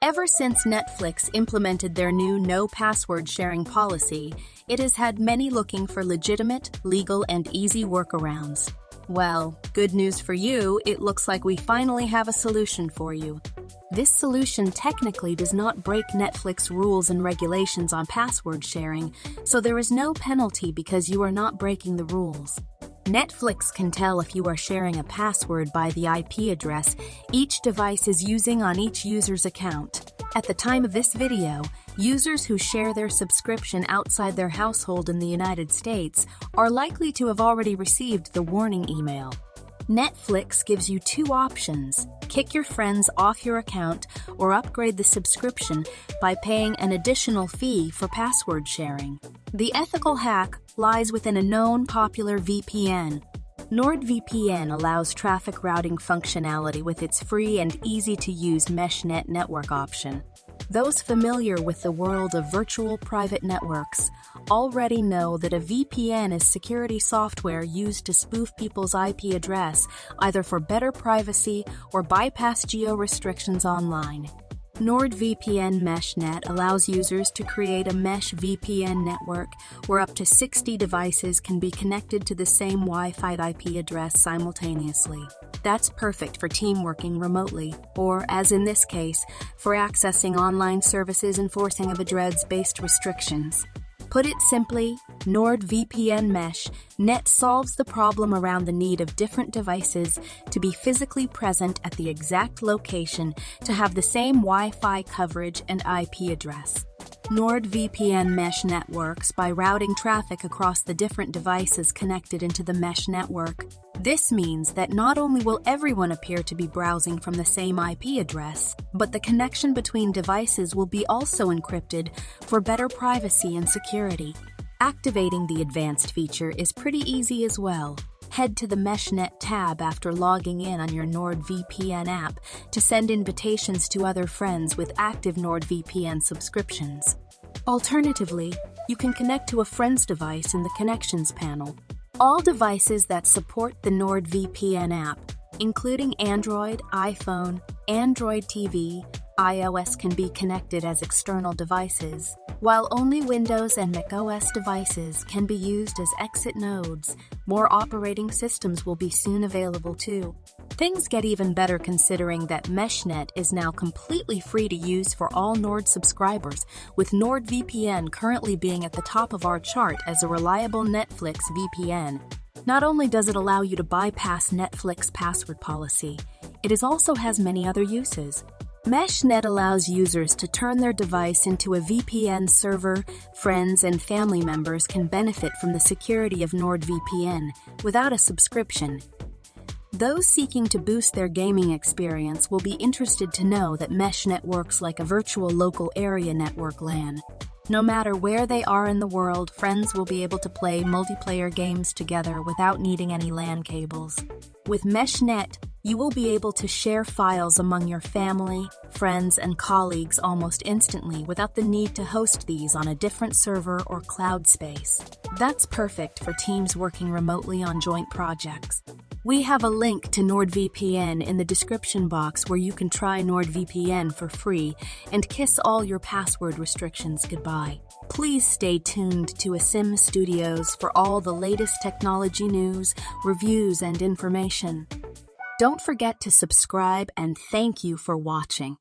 Ever since Netflix implemented their new no password sharing policy, it has had many looking for legitimate, legal, and easy workarounds. Well, good news for you, it looks like we finally have a solution for you. This solution technically does not break Netflix rules and regulations on password sharing, so there is no penalty because you are not breaking the rules. Netflix can tell if you are sharing a password by the IP address each device is using on each user's account. At the time of this video, users who share their subscription outside their household in the United States are likely to have already received the warning email. Netflix gives you two options: kick your friends off your account or upgrade the subscription by paying an additional fee for password sharing. The ethical hack lies within a known popular VPN. NordVPN allows traffic routing functionality with its free and easy-to-use MeshNet network option. Those familiar with the world of virtual private networks already know that a VPN is security software used to spoof people's IP address, either for better privacy or bypass geo-restrictions online. NordVPN MeshNet allows users to create a mesh VPN network where up to 60 devices can be connected to the same Wi-Fi IP address simultaneously. That's perfect for team working remotely, or, as in this case, for accessing online services enforcing of address-based restrictions. Put it simply, NordVPN MeshNet solves the problem around the need of different devices to be physically present at the exact location to have the same Wi-Fi coverage and IP address. NordVPN MeshNet works by routing traffic across the different devices connected into the mesh network. This means that not only will everyone appear to be browsing from the same IP address, but the connection between devices will be also encrypted for better privacy and security. Activating the advanced feature is pretty easy as well. Head to the MeshNet tab after logging in on your NordVPN app to send invitations to other friends with active NordVPN subscriptions. Alternatively, you can connect to a friend's device in the Connections panel. All devices that support the NordVPN app, including Android, iPhone, Android TV, iOS, can be connected as external devices, while only Windows and macOS devices can be used as exit nodes. More operating systems will be soon available too. Things get even better considering that MeshNet is now completely free to use for all Nord subscribers, with NordVPN currently being at the top of our chart as a reliable Netflix VPN. Not only does it allow you to bypass Netflix password policy, it also has many other uses. MeshNet allows users to turn their device into a VPN server. Friends and family members can benefit from the security of NordVPN without a subscription. Those seeking to boost their gaming experience will be interested to know that MeshNet works like a virtual local area network LAN. No matter where they are in the world, friends will be able to play multiplayer games together without needing any LAN cables. With MeshNet, you will be able to share files among your family, friends, and colleagues almost instantly without the need to host these on a different server or cloud space. That's perfect for teams working remotely on joint projects. We have a link to NordVPN in the description box where you can try NordVPN for free and kiss all your password restrictions goodbye. Please stay tuned to eSIM Studios for all the latest technology news, reviews, and information. Don't forget to subscribe, and thank you for watching.